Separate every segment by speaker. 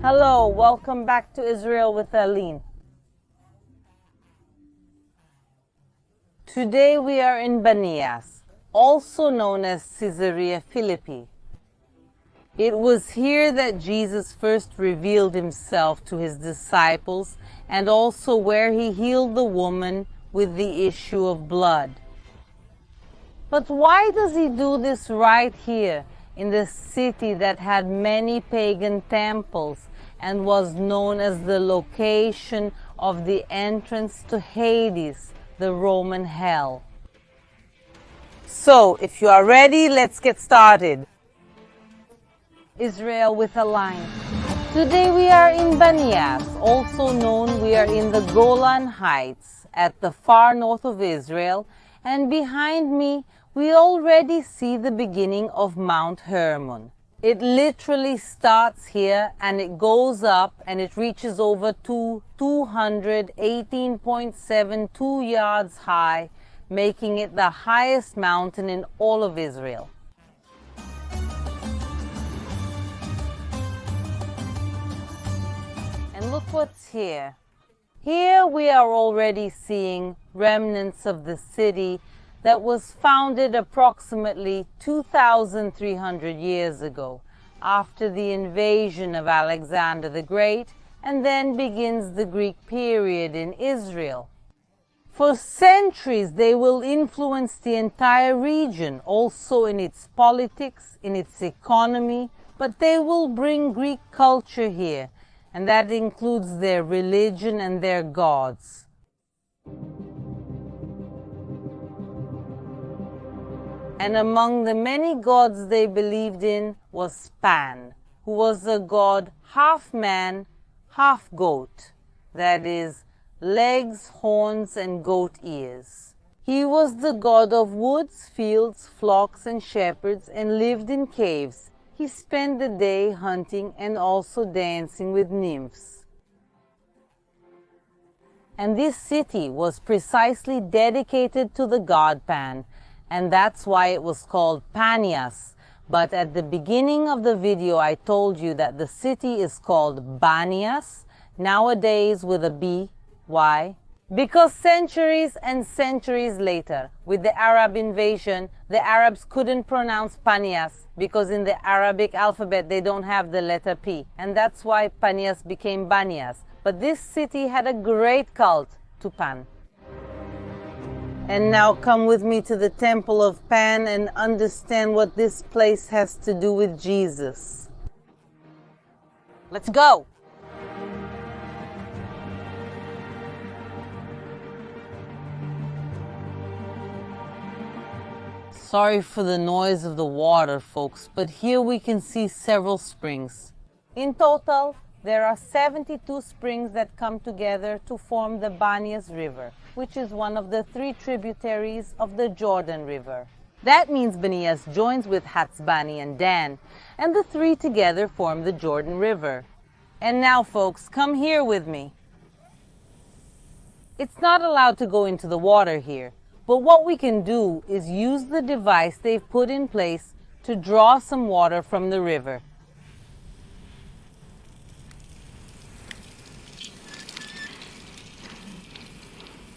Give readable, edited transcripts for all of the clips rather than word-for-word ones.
Speaker 1: Hello, welcome back to Israel with Aline. Today we are in Banias, also known as Caesarea Philippi. It was here that Jesus first revealed himself to his disciples and also where he healed the woman with the issue of blood. But why does he do this right here in the city that had many pagan temples and was known as the location of the entrance to Hades, the Roman hell? So, if you are ready, let's get started. Israel with Aline. Today we are in Banias, also known we are in the Golan Heights at the far north of Israel, and behind me we already see the beginning of Mount Hermon. It literally starts here and it goes up and it reaches over to 218.72 yards high, making it the highest mountain in all of Israel. And look what's here. Here we are already seeing remnants of the city that was founded approximately 2,300 years ago after the invasion of Alexander the Great, and then begins the Greek period in Israel. For centuries they will influence the entire region, also in its politics, in its economy, but they will bring Greek culture here, and that includes their religion and their gods. And among the many gods they believed in was Pan, who was a god half man, half goat, that is, legs, horns, and goat ears. He was the god of woods, fields, flocks, and shepherds, and lived in caves. He spent the day hunting and also dancing with nymphs. And this city was precisely dedicated to the god Pan, and that's why it was called Banias. But at the beginning of the video I told you that the city is called Banias, nowadays with a B. Why? Because centuries and centuries later, with the Arab invasion, the Arabs couldn't pronounce Banias because in the Arabic alphabet they don't have the letter P, and that's why Banias became Banias. But this city had a great cult to Pan. And now come with me to the temple of Pan and understand what this place has to do with Jesus. Let's go! Sorry for the noise of the water, folks, but here we can see several springs. In total, there are 72 springs that come together to form the Banias River, which is one of the 3 tributaries of the Jordan River. That means Banias joins with Hatzbani and Dan, and the 3 together form the Jordan River. And now, folks, come here with me. It's not allowed to go into the water here, but what we can do is use the device they've put in place to draw some water from the river.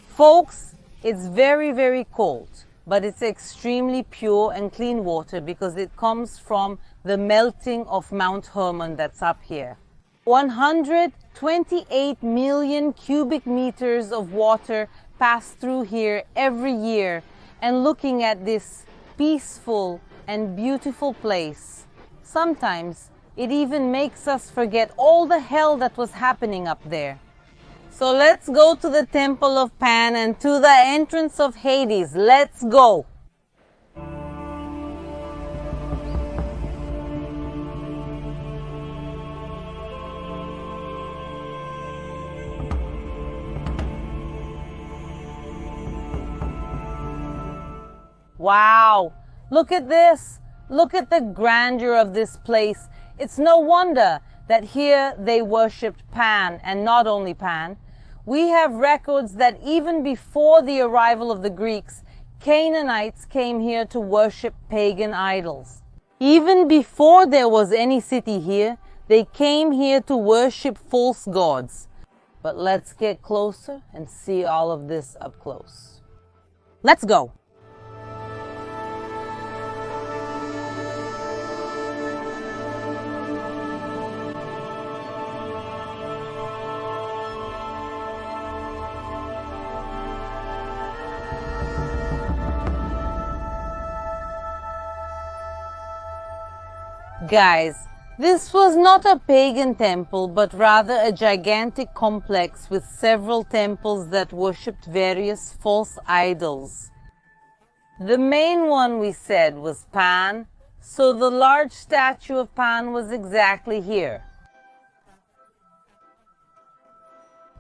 Speaker 1: Folks, it's very, very cold, but it's extremely pure and clean water because it comes from the melting of Mount Hermon that's up here. 128 million cubic meters of water pass through here every year, and looking at this peaceful and beautiful place, sometimes it even makes us forget all the hell that was happening up there. So let's go to the temple of Pan and to the entrance of Hades. Let's go! Wow! Look at this! Look at the grandeur of this place. It's no wonder that here they worshipped Pan, and not only Pan. We have records that even before the arrival of the Greeks, Canaanites came here to worship pagan idols. Even before there was any city here, They came here to worship false gods. But let's get closer and see all of this up close. Let's go! Guys, this was not a pagan temple, but rather a gigantic complex with several temples that worshipped various false idols. The main one, we said, was Pan, so the large statue of Pan was exactly here.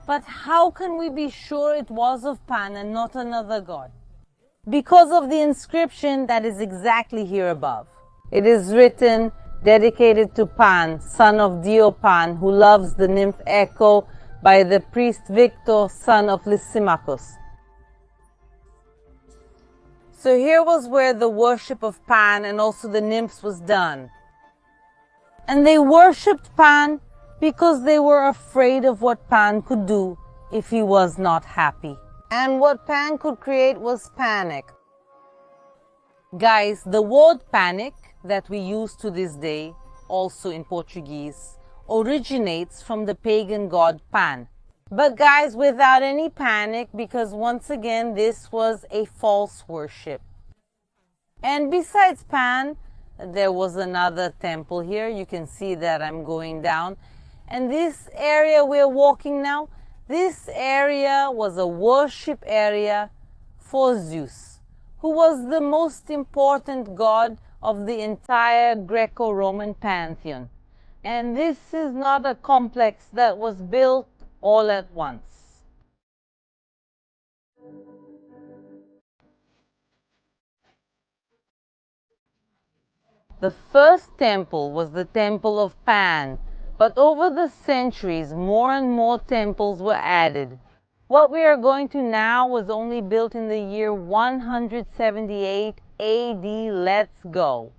Speaker 1: But how can we be sure it was of Pan and not another god? Because of the inscription that is exactly here above. It is written, dedicated to Pan, son of Diopan, who loves the nymph Echo, by the priest Victor, son of Lysimachus. So here was where the worship of Pan and also the nymphs was done. And they worshipped Pan because they were afraid of what Pan could do if he was not happy. And what Pan could create was panic. Guys, the word panic that we use to this day, also in Portuguese, originates from the pagan god Pan. But guys, without any panic, because once again, this was a false worship. And besides Pan, there was another temple here. You can see that I'm going down. And this area we're walking now, this area was a worship area for Zeus, who was the most important god of the entire Greco-Roman pantheon. And this is not a complex that was built all at once. The first temple was the temple of Pan, but over the centuries more and more temples were added. What we are going to now was only built in the year 178 AD. Let's go.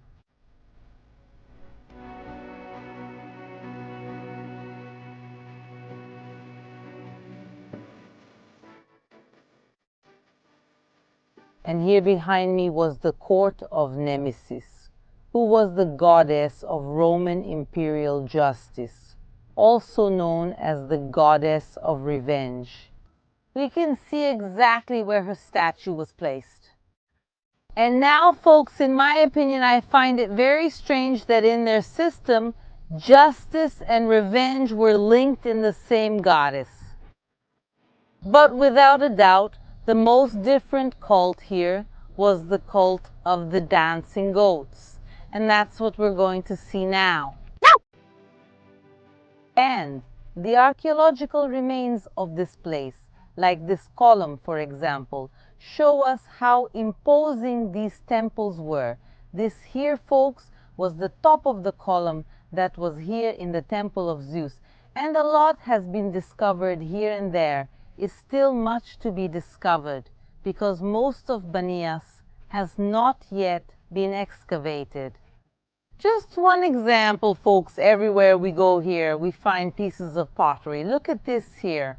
Speaker 1: And here behind me was the court of Nemesis, who was the goddess of Roman imperial justice, also known as the goddess of revenge. We can see exactly where her statue was placed. And now, folks, in my opinion, I find it very strange that in their system, justice and revenge were linked in the same goddess. But without a doubt, the most different cult here was the cult of the dancing goats. And that's what we're going to see now. And the archaeological remains of this place, like this column, for example, show us how imposing these temples were. This here, folks, was the top of the column that was here in the temple of Zeus. And a lot has been discovered here and there. Is still much to be discovered because most of Banias has not yet been excavated. Just one example, folks, everywhere we go here, we find pieces of pottery. Look at this here.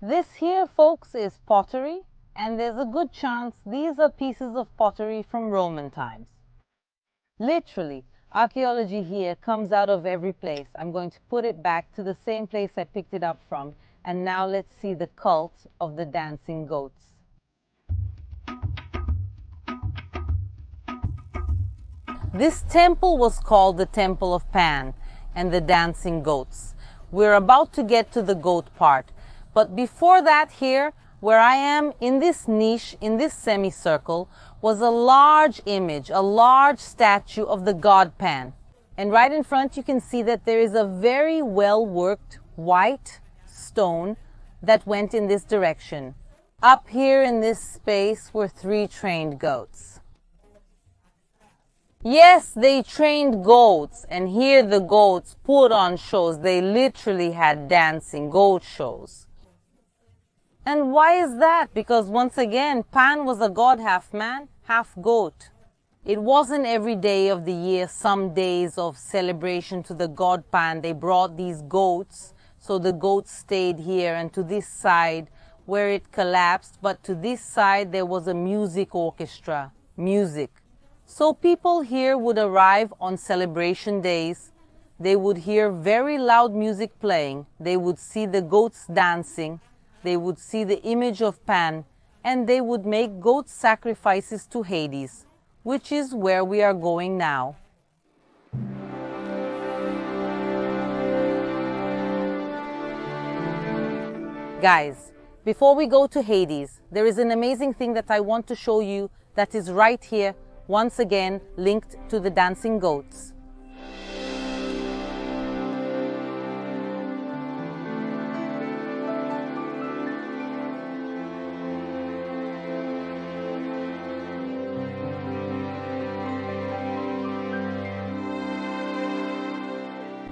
Speaker 1: This here, folks, is pottery, and there's a good chance these are pieces of pottery from Roman times. Literally, archaeology here comes out of every place. I'm going to put it back to the same place I picked it up from. And now let's see the cult of the dancing goats. This temple was called the Temple of Pan and the Dancing Goats. We're about to get to the goat part. But before that, here, where I am in this niche, in this semicircle, was a large image, a large statue of the god Pan. And right in front you can see that there is a very well-worked white stone that went in this direction. Up here in this space were 3 trained goats. Yes, they trained goats, and here the goats put on shows. They literally had dancing goat shows. And why is that? Because once again, Pan was a god half man, half goat. It wasn't every day of the year, some days of celebration to the god Pan. They brought these goats, so the goats stayed here, and to this side where it collapsed, but to this side there was a music orchestra, music. So people here would arrive on celebration days. They would hear very loud music playing. They would see the goats dancing. They would see the image of Pan, and they would make goat sacrifices to Hades, which is where we are going now. Guys, before we go to Hades, there is an amazing thing that I want to show you that is right here, once again linked to the dancing goats.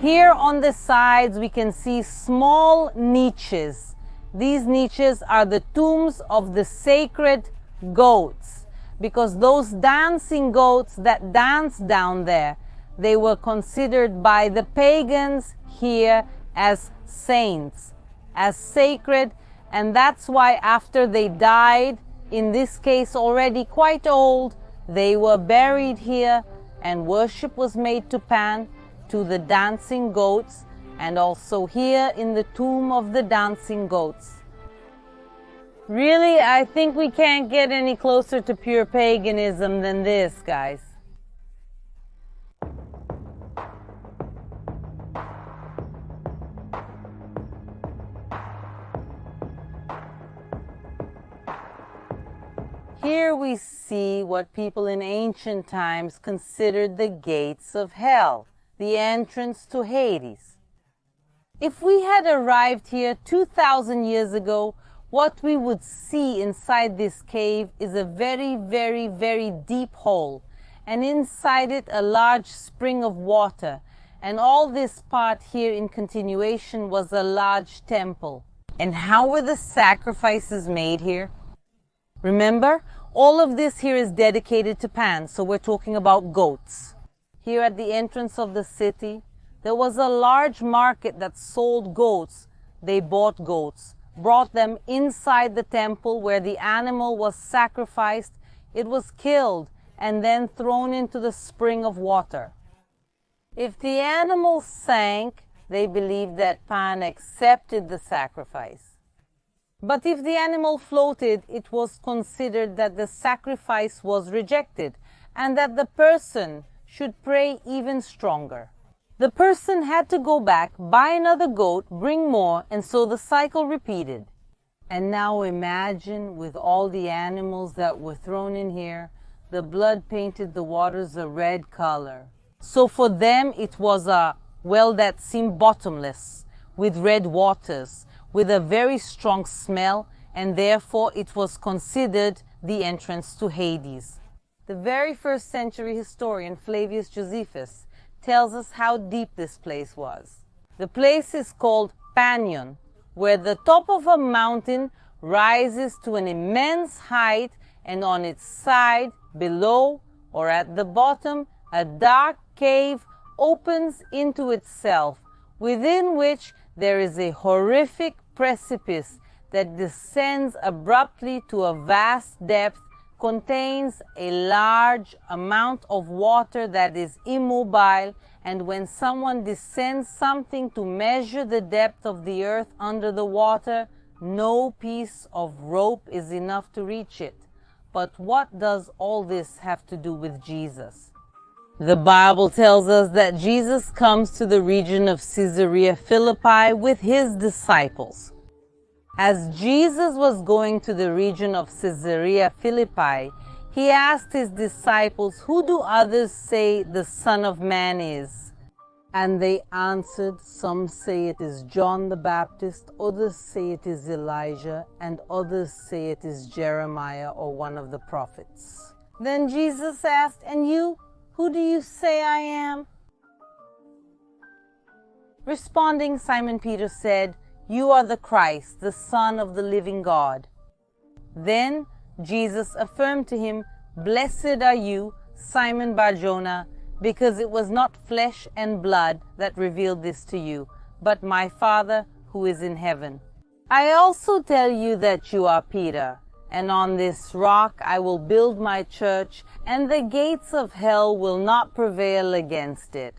Speaker 1: Here on the sides we can see small niches. These niches are the tombs of the sacred goats, because those dancing goats that dance down there, they were considered by the pagans here as saints, as sacred, and that's why after they died, in this case already quite old, they were buried here and worship was made to Pan, to the dancing goats, and also here in the tomb of the dancing goats. Really, I think we can't get any closer to pure paganism than this, guys. Here we see what people in ancient times considered the gates of hell, the entrance to Hades. If we had arrived here 2,000 years ago, what we would see inside this cave is a very, very, very deep hole, and inside it a large spring of water, and all this part here in continuation was a large temple. And how were the sacrifices made here? Remember, all of this here is dedicated to Pan, so we're talking about goats. Here at the entrance of the city, there was a large market that sold goats. They bought goats, brought them inside the temple where the animal was sacrificed. It was killed and then thrown into the spring of water. If the animal sank, they believed that Pan accepted the sacrifice. But if the animal floated, it was considered that the sacrifice was rejected and that the person should pray even stronger. The person had to go back, buy another goat, bring more, and so the cycle repeated. And now imagine with all the animals that were thrown in here, the blood painted the waters a red color. So for them it was a well that seemed bottomless, with red waters, with a very strong smell, and therefore it was considered the entrance to Hades. The very first century historian Flavius Josephus tells us how deep this place was. The place is called Panion, where the top of a mountain rises to an immense height, and on its side, below, or at the bottom, a dark cave opens into itself, within which there is a horrific precipice that descends abruptly to a vast depth, contains a large amount of water that is immobile, and when someone descends something to measure the depth of the earth under the water, no piece of rope is enough to reach it. But what does all this have to do with Jesus? The Bible tells us that Jesus comes to the region of Caesarea Philippi with his disciples. As Jesus was going to the region of Caesarea Philippi, he asked his disciples, "Who do others say the Son of Man is?" And they answered, "Some say it is John the Baptist, others say it is Elijah, and others say it is Jeremiah or one of the prophets." Then Jesus asked, "And you, who do you say I am?" Responding, Simon Peter said, "You are the Christ, the Son of the living God." Then Jesus affirmed to him, "Blessed are you, Simon Bar-Jonah, because it was not flesh and blood that revealed this to you, but my Father who is in heaven. I also tell you that you are Peter, and on this rock I will build my church, and the gates of hell will not prevail against it.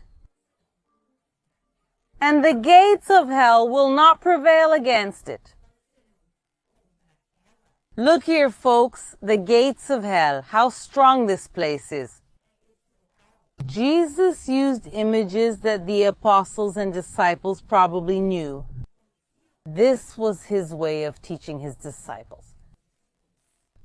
Speaker 1: And the gates of hell will not prevail against it. Look here, folks, the gates of hell, how strong this place is. Jesus used images that the apostles and disciples probably knew. This was his way of teaching his disciples.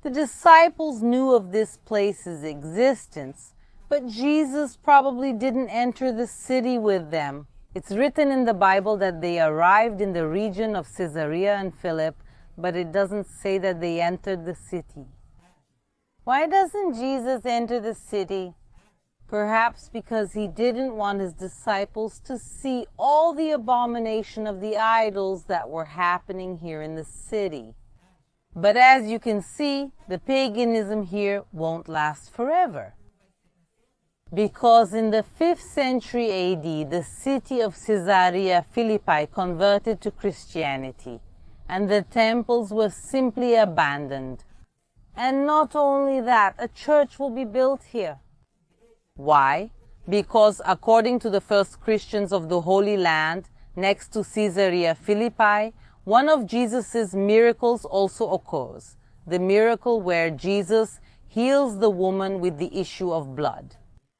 Speaker 1: The disciples knew of this place's existence, but Jesus probably didn't enter the city with them. It's written in the Bible that they arrived in the region of Caesarea and Philippi, but it doesn't say that they entered the city. Why doesn't Jesus enter the city? Perhaps because he didn't want his disciples to see all the abomination of the idols that were happening here in the city. But as you can see, the paganism here won't last forever. Because in the 5th century AD, the city of Caesarea Philippi converted to Christianity, and the temples were simply abandoned. And not only that, a church will be built here. Why? Because according to the first Christians of the Holy Land, next to Caesarea Philippi, one of Jesus' miracles also occurs, the miracle where Jesus heals the woman with the issue of blood.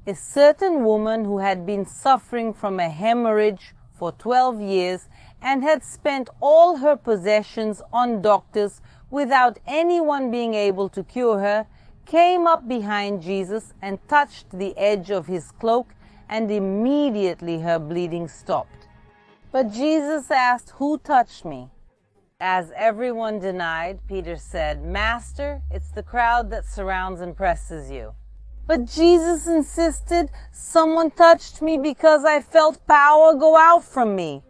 Speaker 1: A certain woman who had been suffering from a hemorrhage for 12 years and had spent all her possessions on doctors without anyone being able to cure her, came up behind Jesus and touched the edge of his cloak, and immediately her bleeding stopped. But Jesus asked, "Who touched me?" As everyone denied, Peter said, "Master, it's the crowd that surrounds and presses you." But Jesus insisted, "Someone touched me because I felt power go out from me."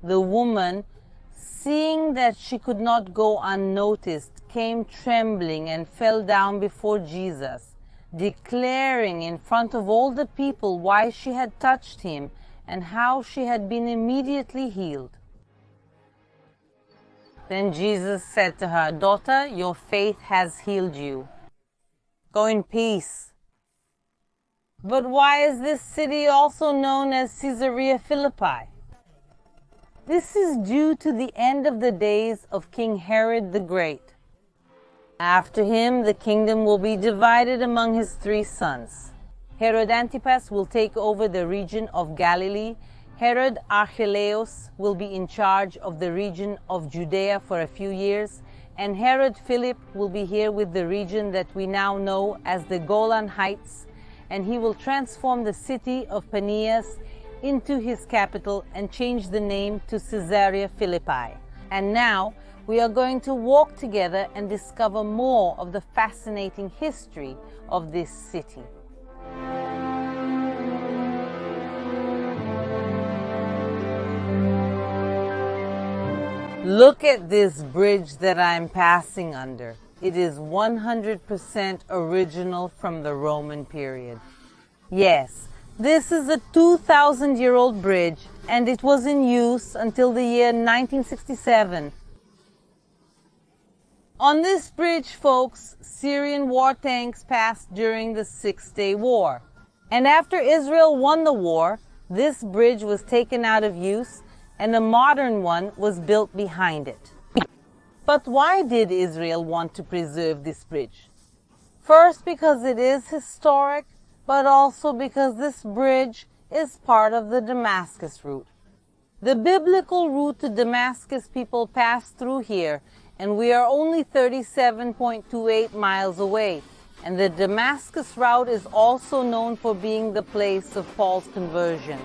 Speaker 1: The woman, seeing that she could not go unnoticed, came trembling and fell down before Jesus, declaring in front of all the people why she had touched him and how she had been immediately healed. Then Jesus said to her, "Daughter, your faith has healed you. Go in peace." But why is this city also known as Caesarea Philippi? This is due to the end of the days of King Herod the Great. After him, the kingdom will be divided among his 3 sons. Herod Antipas will take over the region of Galilee. Herod Archelaus will be in charge of the region of Judea for a few years. And Herod Philip will be here with the region that we now know as the Golan Heights, and he will transform the city of Banias into his capital and change the name to Caesarea Philippi. And now we are going to walk together and discover more of the fascinating history of this city. Look at this bridge that I'm passing under. It is 100% original from the Roman period. Yes, this is a 2,000-year-old bridge, and it was in use until the year 1967. On this bridge, folks, Syrian war tanks passed during the Six-Day War. And after Israel won the war, this bridge was taken out of use, and a modern one was built behind it. But why did Israel want to preserve this bridge? First, because it is historic, but also because this bridge is part of the Damascus route. The biblical route to Damascus people passed through here, and we are only 37.28 miles away. And the Damascus route is also known for being the place of Paul's conversion.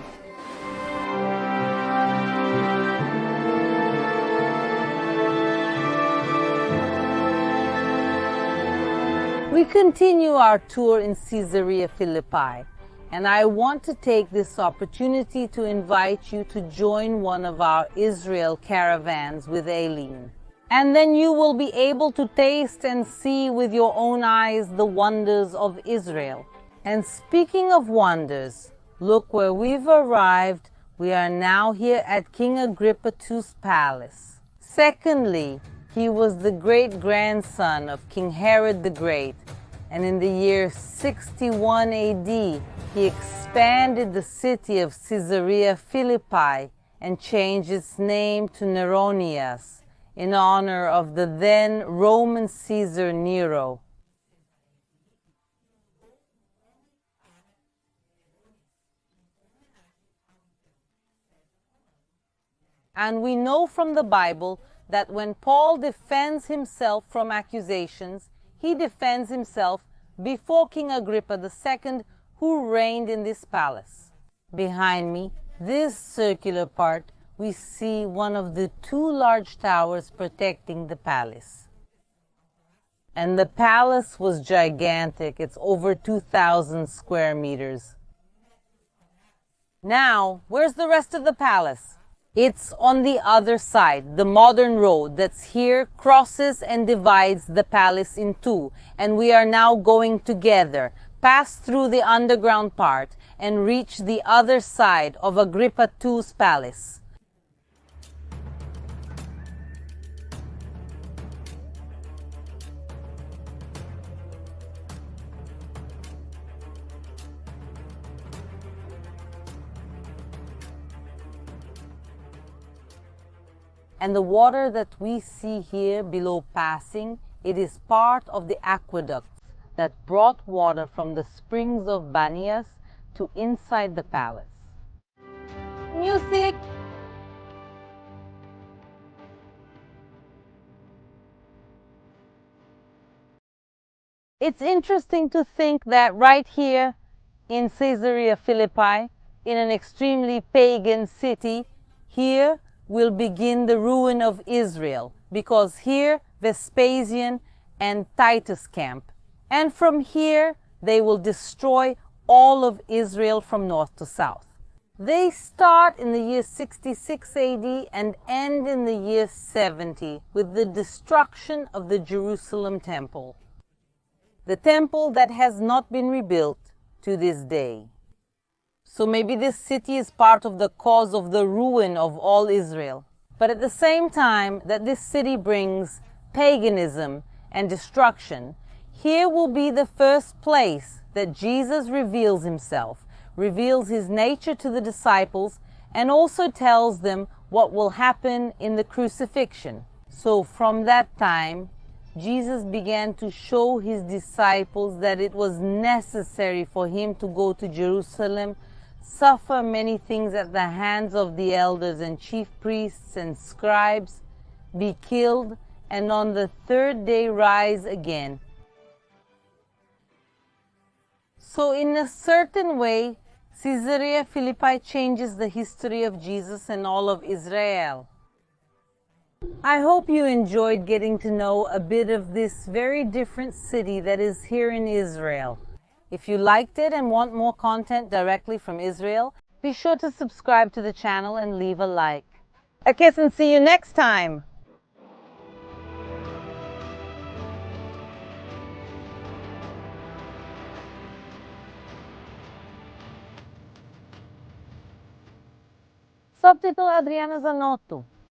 Speaker 1: We continue our tour in Caesarea Philippi, and I want to take this opportunity to invite you to join one of our Israel caravans with Aline. And then you will be able to taste and see with your own eyes the wonders of Israel. And speaking of wonders, look where we've arrived. We are now here at King Agrippa II's palace. Secondly, he was the great-grandson of King Herod the Great, and in the year 61 AD, he expanded the city of Caesarea Philippi and changed its name to Neronias in honor of the then Roman Caesar Nero. And we know from the Bible that when Paul defends himself from accusations, he defends himself before King Agrippa II, who reigned in this palace. Behind me, this circular part, we see one of the two large towers protecting the palace. And the palace was gigantic. It's over 2,000 square meters. Now, where's the rest of the palace? It's on the other side. The modern road that's here crosses and divides the palace in two. And we are now going together, pass through the underground part, and reach the other side of Agrippa II's palace. And the water that we see here below passing, it is part of the aqueducts that brought water from the springs of Banias to inside the palace. Music! It's interesting to think that right here in Caesarea Philippi, in an extremely pagan city, here will begin the ruin of Israel, because here Vespasian and Titus camp. And from here they will destroy all of Israel from north to south. They start in the year 66 AD and end in the year 70 with the destruction of the Jerusalem temple. The temple that has not been rebuilt to this day. So maybe this city is part of the cause of the ruin of all Israel. But at the same time that this city brings paganism and destruction, here will be the first place that Jesus reveals himself, reveals his nature to the disciples, and also tells them what will happen in the crucifixion. So from that time, Jesus began to show his disciples that it was necessary for him to go to Jerusalem, suffer many things at the hands of the elders and chief priests and scribes, be killed, and on the third day rise again. So in a certain way, Caesarea Philippi changes the history of Jesus and all of Israel. I hope you enjoyed getting to know a bit of this very different city that is here in Israel. If you liked it and want more content directly from Israel, be sure to subscribe to the channel and leave a like. A kiss and see you next time! Subtitle Adriana Zanotto.